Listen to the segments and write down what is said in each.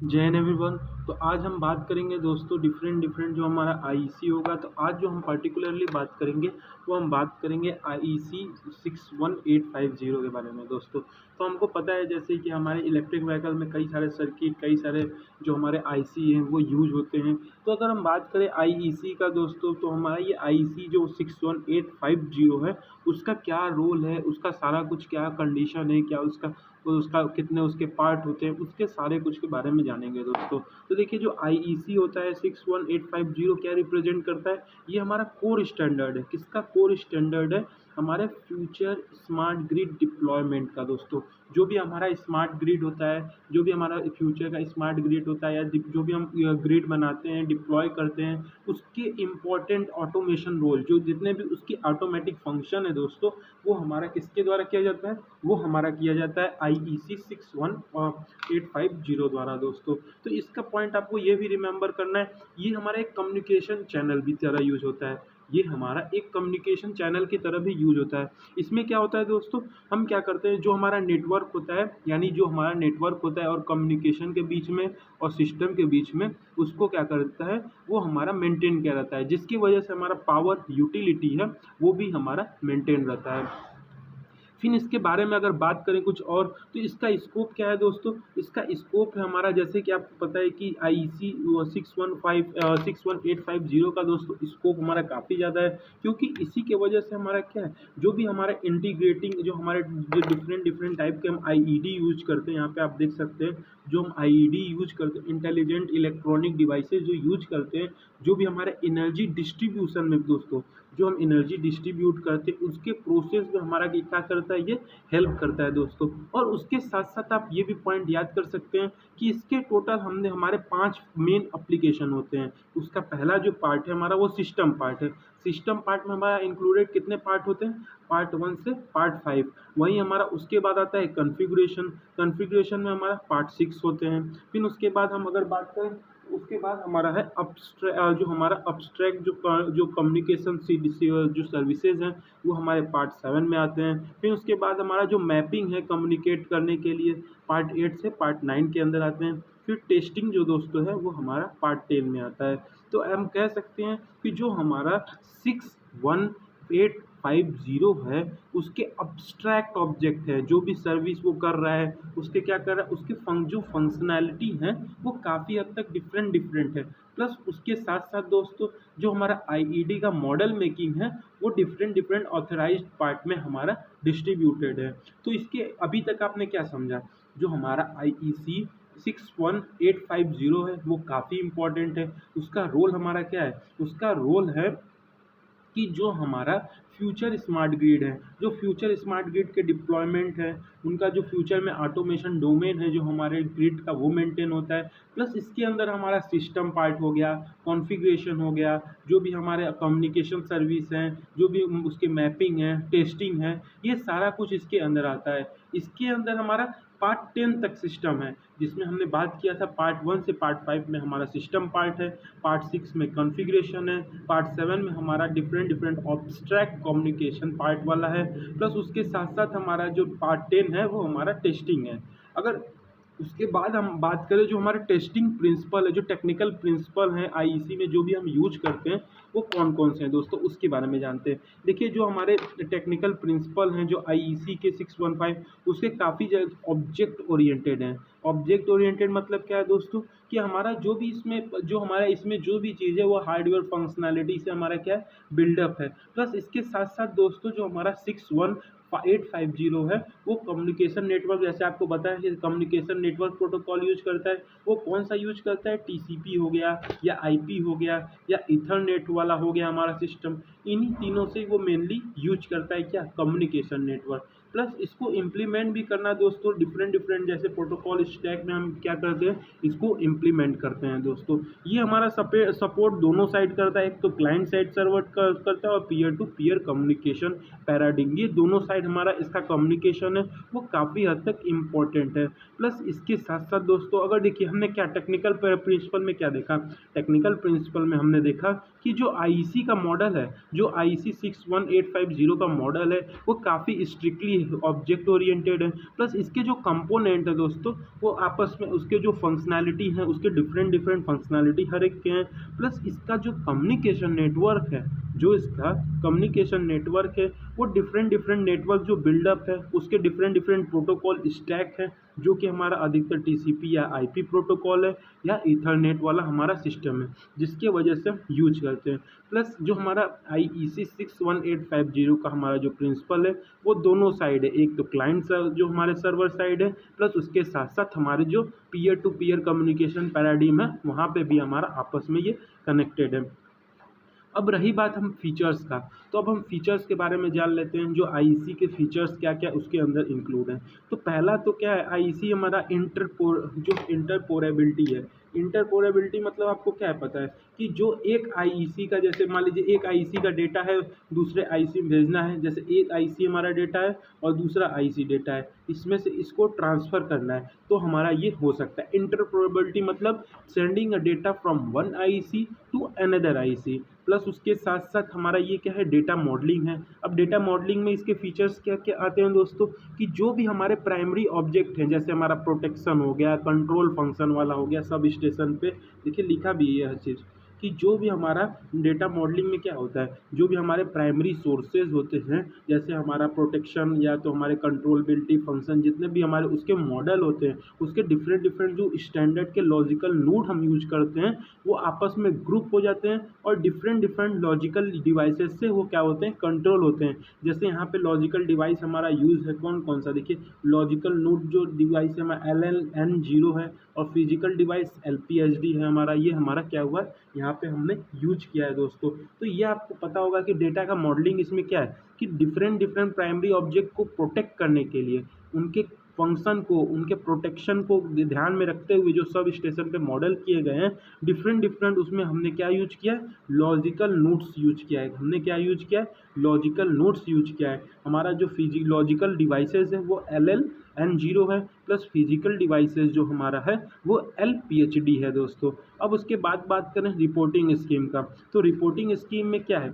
जय हिंद एवरीवन। तो आज हम बात करेंगे दोस्तों डिफरेंट डिफरेंट जो हमारा आईईसी होगा। तो आज जो हम पर्टिकुलरली बात करेंगे वो हम बात करेंगे आईईसी 61850 के बारे में दोस्तों। तो हमको पता है जैसे कि हमारे इलेक्ट्रिक व्हीकल में कई सारे सर्किट कई सारे जो हमारे आईसी हैं वो यूज होते हैं। तो अगर हम बात करें आईईसी का दोस्तों, तो हमारा ये आईईसी जो 61850 है उसका क्या रोल है, उसका सारा कुछ क्या कंडीशन है, क्या उसका कितने उसके पार्ट होते हैं, उसके सारे कुछ के बारे में जानेंगे दोस्तों। तो देखिए जो आईईसी होता है 61850 क्या रिप्रेजेंट करता है, ये हमारा कोर स्टैंडर्ड है। किसका कोर स्टैंडर्ड है? हमारे फ्यूचर स्मार्ट ग्रिड डिप्लॉयमेंट का दोस्तों। जो भी हमारा स्मार्ट ग्रिड होता है, जो भी हमारा फ्यूचर का स्मार्ट ग्रिड होता है, या जो भी हम ग्रिड बनाते हैं डिप्लॉय करते हैं, उसके इम्पॉर्टेंट ऑटोमेशन रोल, जो जितने भी उसकी ऑटोमेटिक फंक्शन है दोस्तों, वो हमारा किसके द्वारा किया जाता है? वो हमारा किया जाता है आईईसी 61850 द्वारा दोस्तों। तो इसका पॉइंट आपको ये भी रिमेंबर करना है, ये हमारा एक कम्युनिकेशन चैनल भी तरह यूज होता है। ये हमारा एक कम्युनिकेशन चैनल की तरह भी यूज होता है। इसमें क्या होता है दोस्तों, हम क्या करते हैं, जो हमारा नेटवर्क होता है, यानी जो हमारा नेटवर्क होता है और कम्युनिकेशन के बीच में और सिस्टम के बीच में, उसको क्या करता है, वो हमारा मेंटेन किया रहता है, जिसकी वजह से हमारा पावर यूटिलिटी है वो भी हमारा मेंटेन रहता है। फिर इसके बारे में अगर बात करें कुछ और, तो इसका स्कोप क्या है दोस्तों? इसका स्कोप है हमारा, जैसे कि आपको पता है कि आईईसी 61850 का दोस्तों स्कोप हमारा काफ़ी ज़्यादा है, क्योंकि इसी के वजह से हमारा क्या है, जो भी हमारा इंटीग्रेटिंग जो हमारे जो डिफरेंट डिफरेंट टाइप के हम आईईडी यूज करते हैं, यहाँ पे आप देख सकते हैं जो हम आईईडी यूज करते हैं, इंटेलिजेंट इलेक्ट्रॉनिक डिवाइसेज जो यूज करते हैं, जो भी हमारे एनर्जी डिस्ट्रीब्यूशन में दोस्तों, जो हम एनर्जी डिस्ट्रीब्यूट करते हैं उसके प्रोसेस में हमारा क्या करता है, ये हेल्प करता है दोस्तों। और उसके साथ साथ आप ये भी पॉइंट याद कर सकते हैं कि इसके टोटल हमने हमारे 5 मेन एप्लीकेशन होते हैं। उसका पहला जो पार्ट है हमारा वो सिस्टम पार्ट है। सिस्टम पार्ट में हमारा इंक्लूडेड कितने पार्ट होते हैं? पार्ट 1 से पार्ट 5। वहीं हमारा उसके बाद आता है कॉन्फ़िगरेशन। कॉन्फ़िगरेशन में हमारा पार्ट 6 होते हैं। फिर उसके बाद हम अगर बात करें, उसके बाद हमारा है जो हमारा अपस्ट्रैक्ट जो कम्युनिकेशन जो सर्विसेज हैं वो हमारे पार्ट 7 में आते हैं। फिर उसके बाद हमारा जो मैपिंग है कम्युनिकेट करने के लिए, पार्ट 8 से पार्ट 9 के अंदर आते हैं। फिर टेस्टिंग जो दोस्तों है वो हमारा पार्ट 10 में आता है। तो हम कह सकते हैं कि जो हमारा 61850 है उसके अब्स्ट्रैक्ट ऑब्जेक्ट है, जो भी सर्विस वो कर रहा है उसके क्या कर रहा है, उसके जो फंक्शनैलिटी है वो काफ़ी हद तक डिफरेंट डिफरेंट है। प्लस उसके साथ साथ दोस्तों जो हमारा आईईडी का मॉडल मेकिंग है वो डिफरेंट डिफरेंट ऑथराइज्ड पार्ट में हमारा डिस्ट्रीब्यूटेड है। तो इसके अभी तक आपने क्या समझा, जो हमारा आईईसी 61850 है वो काफ़ी इम्पोर्टेंट है। उसका रोल हमारा क्या है? उसका रोल है कि जो हमारा फ्यूचर स्मार्ट ग्रिड है, जो फ्यूचर स्मार्ट ग्रिड के डिप्लॉयमेंट है, उनका जो फ्यूचर में ऑटोमेशन डोमेन है जो हमारे ग्रिड का वो मेंटेन होता है। प्लस इसके अंदर हमारा सिस्टम पार्ट हो गया, कॉन्फ़िगरेशन हो गया, जो भी हमारे कम्युनिकेशन सर्विस हैं, जो भी उसके मैपिंग है, टेस्टिंग है, ये सारा कुछ इसके अंदर आता है। इसके अंदर हमारा पार्ट 10 तक सिस्टम है, जिसमें हमने बात किया था पार्ट 1 से पार्ट 5 में हमारा सिस्टम पार्ट है, पार्ट 6 में कॉन्फ़िगरेशन है, पार्ट 7 में हमारा different different obstruct communication part वाला है। प्लस उसके साथ साथ हमारा जो पार्ट 10 है वो हमारा टेस्टिंग है। अगर उसके बाद हम बात करें जो हमारे टेस्टिंग प्रिंसिपल है, जो टेक्निकल प्रिंसिपल हैं आईईसी में जो भी हम यूज करते हैं वो कौन कौन से हैं दोस्तों, उसके बारे में जानते हैं। देखिए जो हमारे टेक्निकल प्रिंसिपल हैं जो आईईसी के 615, उसके काफ़ी ज़्यादा ऑब्जेक्ट ओरिएंटेड हैं। ऑब्जेक्ट ओरिएंटेड मतलब क्या है दोस्तों, कि हमारा जो भी इसमें जो भी चीज़ है वो हार्डवेयर फंक्शनैलिटी से हमारा क्या है, बिल्डअप है। प्लस इसके साथ साथ दोस्तों जो हमारा 61850 है वो कम्युनिकेशन नेटवर्क, जैसे आपको बताया कि कम्युनिकेशन नेटवर्क प्रोटोकॉल यूज करता है। वो कौन सा यूज करता है? टीसीपी हो गया, या आईपी हो गया, या ईथरनेट वाला हो गया हमारा सिस्टम। इन्हीं तीनों से वो मेनली यूज करता है क्या, कम्युनिकेशन नेटवर्क। प्लस इसको इम्प्लीमेंट भी करना दोस्तों डिफरेंट डिफरेंट जैसे प्रोटोकॉल स्टैक में हम क्या करते हैं, इसको इम्प्लीमेंट करते हैं दोस्तों। ये हमारा सपोर्ट दोनों साइड करता है, एक तो क्लाइंट साइड सर्वर करता है और peer to peer communication paradigm, ये दोनों साइड हमारा इसका कम्युनिकेशन है वो काफ़ी हद तक इम्पोर्टेंट है। प्लस इसके साथ साथ दोस्तों अगर देखिए हमने क्या टेक्निकल प्रिंसिपल में क्या देखा, टेक्निकल प्रिंसिपल में हमने देखा कि जो आईईसी का मॉडल है, जो आईईसी 61850 का मॉडल है वो काफ़ी स्ट्रिक्टली ऑब्जेक्ट ओरिएंटेड है, प्लस इसके जो कंपोनेंट है दोस्तों वो आपस में उसके जो फंक्शनैलिटी है उसके डिफरेंट डिफरेंट फंक्शनैलिटी हर एक के हैं, प्लस इसका जो कम्युनिकेशन नेटवर्क है, जो इसका कम्युनिकेशन नेटवर्क है वो डिफरेंट डिफरेंट नेटवर्क जो बिल्डअप है उसके डिफरेंट डिफरेंट प्रोटोकॉल स्टैक है, जो कि हमारा अधिकतर टीसीपी या आईपी प्रोटोकॉल है या ईथरनेट वाला हमारा सिस्टम है जिसके वजह से हम यूज करते हैं। प्लस जो हमारा IEC 61850 का हमारा जो प्रिंसिपल है वो दोनों साइड है, एक तो क्लाइंट जो हमारे सर्वर साइड है, प्लस उसके साथ साथ हमारे जो peer to peer communication paradigm है वहाँ पे भी हमारा आपस में ये कनेक्टेड है। अब रही बात हम फीचर्स का, तो अब हम फीचर्स के बारे में जान लेते हैं जो आईईसी के फीचर्स क्या क्या उसके अंदर इंक्लूड हैं। तो पहला तो क्या है, आईईसी हमारा इंटरपोरेबिलिटी है। इंटरपोरेबिलिटी मतलब आपको क्या है पता है कि जो एक आईईसी का, जैसे मान लीजिए एक आईईसी का डेटा है दूसरे आईईसी में भेजना है, जैसे एक आईईसी हमारा डेटा है और दूसरा आईईसी डेटा है, इसमें से इसको ट्रांसफ़र करना है तो हमारा ये हो सकता है। इंटरपोरेबिलिटी मतलब sending a data from one IEC to another IEC. Plus उसके साथ साथ हमारा ये क्या है, डेटा मॉडलिंग है। अब डेटा मॉडलिंग में इसके फीचर्स क्या क्या आते हैं दोस्तों, कि जो भी हमारे प्राइमरी ऑब्जेक्ट हैं, जैसे हमारा प्रोटेक्शन हो गया, कंट्रोल फंक्शन वाला हो गया, सब स्टेशन पे देखिए लिखा भी है हर चीज़, कि जो भी हमारा डेटा मॉडलिंग में क्या होता है, जो भी हमारे प्राइमरी सोर्सेज होते हैं, जैसे हमारा प्रोटेक्शन या तो हमारे कंट्रोलबिलिटी फंक्शन, जितने भी हमारे उसके मॉडल होते हैं, उसके डिफरेंट डिफरेंट जो स्टैंडर्ड के लॉजिकल नोड हम यूज करते हैं वो आपस में ग्रुप हो जाते हैं और डिफरेंट डिफरेंट लॉजिकल डिवाइसेस से वो क्या होते हैं, कंट्रोल होते हैं। जैसे यहाँ पे लॉजिकल डिवाइस हमारा यूज़ है कौन कौन सा, देखिए लॉजिकल नोड जो डिवाइस है हमारा LLN0 है, और फिजिकल डिवाइस LPHD है हमारा, ये हमारा क्या हुआ यहाँ पे हमने यूज किया है दोस्तों। तो ये आपको पता होगा कि डेटा का मॉडलिंग इसमें क्या है कि डिफरेंट डिफरेंट प्राइमरी ऑब्जेक्ट को प्रोटेक्ट करने के लिए उनके फंक्शन को, उनके प्रोटेक्शन को ध्यान में रखते हुए जो सब स्टेशन पे मॉडल किए गए हैं डिफरेंट डिफरेंट, उसमें हमने क्या यूज किया है, लॉजिकल नोड्स यूज किया है। हमने क्या यूज किया है, लॉजिकल नोड्स यूज किया है। हमारा जो लॉजिकल डिवाइसेस है वो LLN0 है, प्लस फिजिकल डिवाइसेस जो हमारा है वो LPHD है दोस्तों। अब उसके बाद बात करें रिपोर्टिंग स्कीम का, तो रिपोर्टिंग स्कीम में क्या है,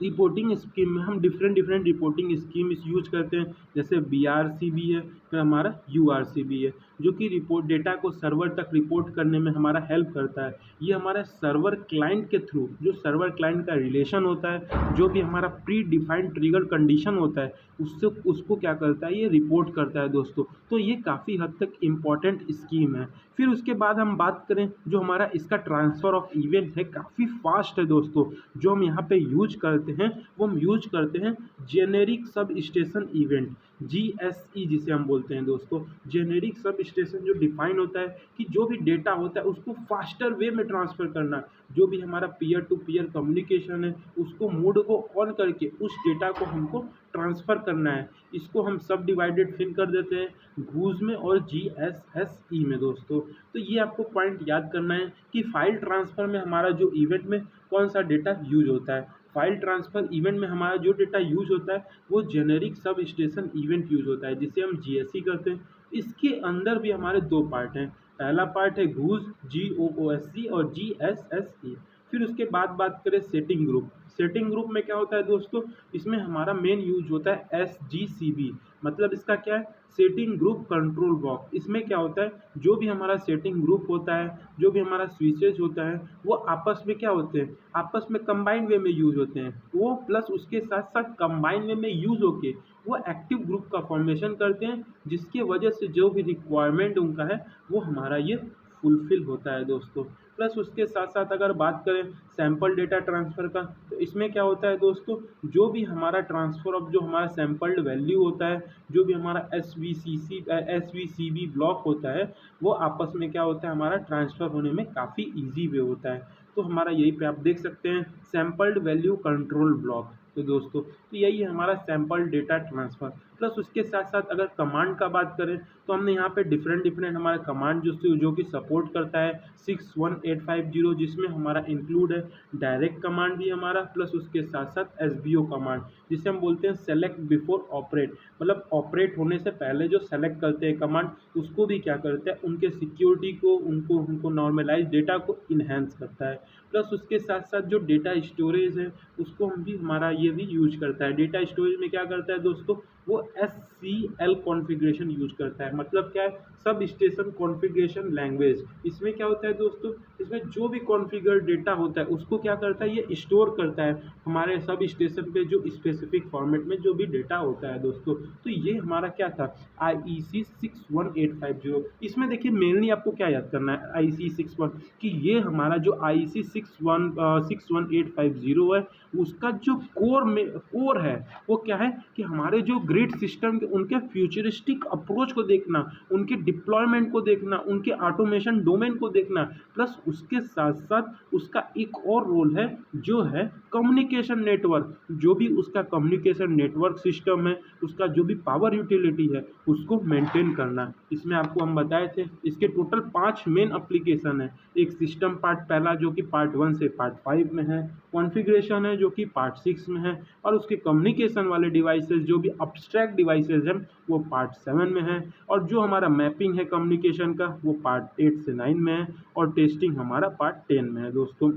रिपोर्टिंग स्कीम में हम different different reporting scheme use करते हैं, जैसे BRC है, फिर हमारा URC है, जो कि रिपोर्ट डेटा को सर्वर तक रिपोर्ट करने में हमारा हेल्प करता है। ये हमारा सर्वर क्लाइंट के थ्रू, जो सर्वर क्लाइंट का रिलेशन होता है, जो भी हमारा प्री डिफाइंड ट्रिगर कंडीशन होता है उससे उसको क्या करता है, ये रिपोर्ट करता है दोस्तों। तो ये काफ़ी हद तक इम्पॉर्टेंट स्कीम है। फिर उसके बाद हम बात करें जो हमारा इसका ट्रांसफ़र ऑफ इवेंट है, काफ़ी फास्ट है दोस्तों। जो हम यहाँ पे यूज करते हैं वो हम यूज करते हैं generic sub station event, GSE जिसे हम बोलते हैं दोस्तों। जेनेरिक सब स्टेशन जो डिफाइन होता है कि जो भी डेटा होता है उसको फास्टर वे में ट्रांसफ़र करना, जो भी हमारा पीयर टू पीयर कम्युनिकेशन है उसको मोड को ऑन करके उस डेटा को हमको ट्रांसफ़र करना है। इसको हम सब डिवाइडेड फिल कर देते हैं घूस में और GSSE में दोस्तों। तो ये आपको पॉइंट याद करना है कि फाइल ट्रांसफ़र में हमारा जो इवेंट में कौन सा डेटा यूज होता है। फाइल ट्रांसफ़र इवेंट में हमारा जो डेटा यूज होता है वो generic sub station event use होता है, जिसे हम GSE करते हैं। इसके अंदर भी हमारे दो पार्ट हैं, पहला पार्ट है घूस GOOSC और GSSE। फिर उसके बाद बात करें सेटिंग ग्रुप। सेटिंग ग्रुप में क्या होता है दोस्तों, इसमें हमारा मेन यूज होता है SGCB, मतलब इसका क्या है, सेटिंग ग्रुप कंट्रोल ब्लॉक। इसमें क्या होता है, जो भी हमारा सेटिंग ग्रुप होता है, जो भी हमारा स्विचेज होता है वो आपस में क्या होते हैं, आपस में कंबाइंड वे में यूज होते हैं वो, प्लस उसके साथ साथ कंबाइंड वे में यूज होके वो एक्टिव ग्रुप का फॉर्मेशन करते हैं, जिसके वजह से जो भी रिक्वायरमेंट उनका है वो हमारा ये फुलफिल होता है दोस्तों। प्लस उसके साथ साथ अगर बात करें सैम्पल डेटा ट्रांसफ़र का, तो इसमें क्या होता है दोस्तों, जो भी हमारा ट्रांसफ़र ऑफ जो हमारा सैम्पल्ड वैल्यू होता है, जो भी हमारा SVCB ब्लॉक होता है वो आपस में क्या होता है, हमारा ट्रांसफ़र होने में काफ़ी ईजी वे होता है। तो हमारा यही पे आप देख सकते हैं सैम्पल्ड वैल्यू कंट्रोल ब्लॉक। तो दोस्तों तो यही है हमारा सैम्पल डेटा ट्रांसफ़र। प्लस उसके साथ साथ अगर कमांड का बात करें तो हमने यहाँ पे डिफरेंट डिफरेंट हमारा कमांड जो कि सपोर्ट करता है 61850, जिसमें हमारा इंक्लूड है डायरेक्ट कमांड भी हमारा, प्लस उसके साथ साथ SBO कमांड, जिसे हम बोलते हैं सेलेक्ट बिफोर ऑपरेट, मतलब ऑपरेट होने से पहले जो सेलेक्ट करते हैं कमांड उसको भी क्या करते हैं, उनके सिक्योरिटी को, उनको नॉर्मलाइज डेटा को इन्हेंस करता है। प्लस उसके साथ साथ जो डेटा स्टोरेज है उसको हम भी हमारा ये भी यूज करता है। डेटा स्टोरेज में क्या करता है दोस्तों, वो SCL कॉन्फ़िगरेशन यूज करता है। मतलब क्या है, सब स्टेशन कॉन्फ़िगरेशन लैंग्वेज। इसमें क्या होता है दोस्तों, इसमें जो भी कॉन्फ़िगर डेटा होता है उसको क्या करता है, ये स्टोर करता है हमारे सब स्टेशन पे जो स्पेसिफिक फॉर्मेट में जो भी डेटा होता है दोस्तों। तो ये हमारा क्या था, IEC 61850। इसमें देखिए मेनली आपको क्या याद करना है, IEC 61 कि ये हमारा जो IEC 61850 है, उसका जो कोर है वो क्या है कि हमारे जो ग्रिड सिस्टम के उनके फ्यूचरिस्टिक अप्रोच को देखना, उनके डिप्लॉयमेंट को देखना, उनके ऑटोमेशन डोमेन को देखना, प्लस उसके साथ साथ उसका एक और रोल है जो है कम्युनिकेशन नेटवर्क। जो भी उसका कम्युनिकेशन नेटवर्क सिस्टम है, उसका जो भी पावर यूटिलिटी है उसको मेंटेन करना। इसमें आपको हम बताए थे इसके टोटल 5 मेन एप्लीकेशन है। एक सिस्टम पार्ट पहला जो कि पार्ट 1 से पार्ट 5 में है, कॉन्फ़िगरेशन है जो कि पार्ट 6 में है, और उसके कम्युनिकेशन वाले डिवाइसेस जो भी अब्स्ट्रैक्ट डिवाइसेस हैं वो पार्ट 7 में है, और जो हमारा मैपिंग है कम्युनिकेशन का वो पार्ट 8 से 9 में है, और टेस्टिंग हमारा पार्ट 10 में है दोस्तों।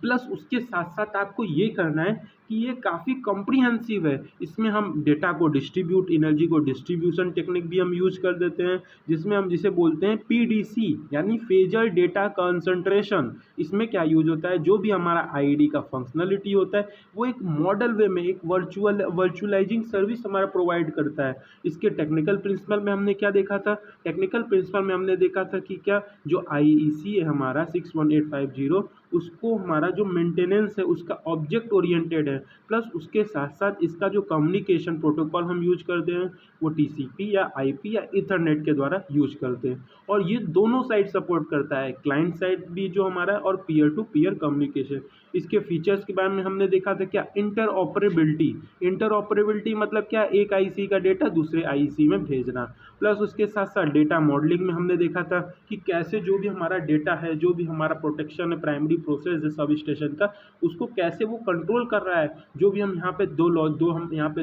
प्लस उसके साथ साथ आपको ये करना है कि ये काफ़ी कॉम्प्रिहेंसिव है। इसमें हम डेटा को डिस्ट्रीब्यूट, एनर्जी को डिस्ट्रीब्यूशन टेक्निक भी हम यूज कर देते हैं, जिसमें हम जिसे बोलते हैं PDC यानी फेजर डेटा कंसंट्रेशन। इसमें क्या यूज होता है, जो भी हमारा IED का फंक्शनलिटी होता है वो एक मॉडल वे में एक वर्चुअलाइजिंग सर्विस हमारा प्रोवाइड करता है। इसके टेक्निकल प्रिंसिपल में हमने क्या देखा था, टेक्निकल प्रिंसिपल में हमने देखा था कि क्या जो IEC है हमारा 61850, उसको हमारा जो मेंटेनेंस है उसका ऑब्जेक्ट ओरिएंटेड है, प्लस उसके साथ साथ इसका जो कम्युनिकेशन प्रोटोकॉल हम यूज करते हैं वो TCP या IP या ईथरनेट के द्वारा यूज करते हैं। और ये दोनों साइड सपोर्ट करता है, क्लाइंट साइड भी जो हमारा और पीयर टू पीयर कम्युनिकेशन। इसके फीचर्स के बारे में हमने देखा था क्या, इंटरऑपरेबिलिटी मतलब क्या, एक IC का डेटा दूसरे IC में भेजना। प्लस उसके साथ साथ डेटा मॉडलिंग में हमने देखा था कि कैसे जो भी हमारा डेटा है, जो भी हमारा प्रोटेक्शन है, प्राइमरी प्रोसेस है सब स्टेशन का, उसको कैसे वो कंट्रोल कर रहा है। जो भी हम यहाँ पे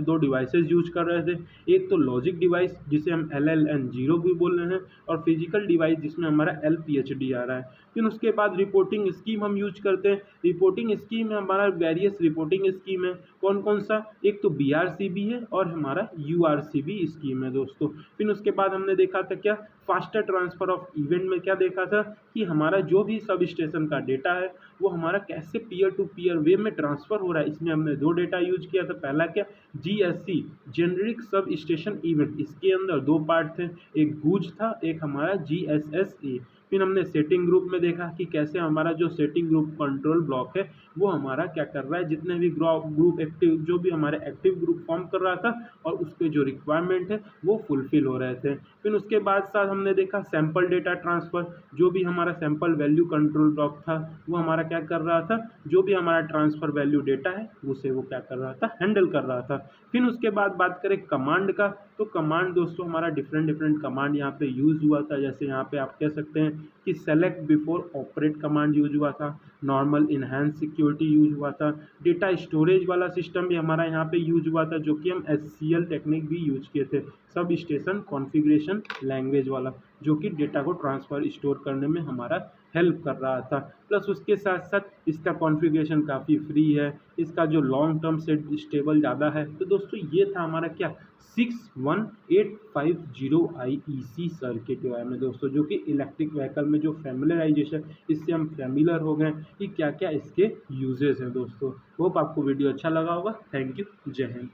दो डिवाइसेस यूज कर रहे थे, एक तो लॉजिक डिवाइस जिसे हम LLN0 भी बोल रहे हैं, और फिजिकल डिवाइस जिसमें हमारा LPHD आ रहा है। फिर उसके बाद रिपोर्टिंग स्कीम हम यूज करते हैं। रिपोर्टिंग स्कीम में हमारा वेरियस रिपोर्टिंग स्कीम है, कौन कौन सा, एक तो BRCB है और हमारा URCB स्कीम है दोस्तों। फिर उसके बाद हमने देखा था क्या, फास्टर ट्रांसफर ऑफ इवेंट में क्या देखा था कि हमारा जो भी सब स्टेशन का डेटा है वो हमारा कैसे पीयर टू पीयर वे में ट्रांसफर हो रहा है। इसमें हमने 2 डेटा यूज किया था, पहला क्या, GSC generic sub station event, इसके अंदर 2 पार्ट थे, एक गूज था, एक हमारा GSSA। फिर हमने सेटिंग ग्रुप में देखा कि कैसे हमारा जो सेटिंग ग्रुप कंट्रोल ब्लॉक है वो हमारा क्या कर रहा है, जितने भी ग्रुप एक्टिव, जो भी हमारे एक्टिव ग्रुप फॉर्म कर रहा था और उसके जो रिक्वायरमेंट है वो फुलफिल हो रहे थे। फिर उसके बाद साथ हमने देखा सैंपल डेटा ट्रांसफ़र, जो भी हमारा सैंपल वैल्यू कंट्रोल ब्लॉक था वो हमारा क्या कर रहा था, जो भी हमारा ट्रांसफ़र वैल्यू डेटा है उसे वो क्या कर रहा था, हैंडल कर रहा था। फिर उसके बाद बात करें कमांड का, तो कमांड दोस्तों हमारा डिफरेंट कमांड यहाँ पे यूज़ हुआ था। जैसे यहाँ पे आप कह सकते हैं कि select before operate command use हुआ था, नॉर्मल इनहेंस सिक्योरिटी यूज हुआ था, डेटा स्टोरेज वाला सिस्टम भी हमारा यहाँ पे यूज हुआ था, जो कि हम SCL टेक्निक भी यूज किए थे, सब स्टेशन कॉन्फ़िगरेशन लैंग्वेज वाला, जो कि डेटा को ट्रांसफ़र स्टोर करने में हमारा हेल्प कर रहा था। प्लस उसके साथ साथ इसका कॉन्फ़िगरेशन काफ़ी फ्री है, इसका जो लॉन्ग टर्म से स्टेबल ज़्यादा है। तो दोस्तों ये था हमारा क्या, 61850 IEC सर्किट वायर में दोस्तों, जो कि इलेक्ट्रिक व्हीकल में जो फैमिलराइजेशन, इससे हम फैमिलर हो गए कि क्या क्या इसके यूजेस हैं दोस्तों। होप आपको वीडियो अच्छा लगा होगा। थैंक यू, जय हिंद।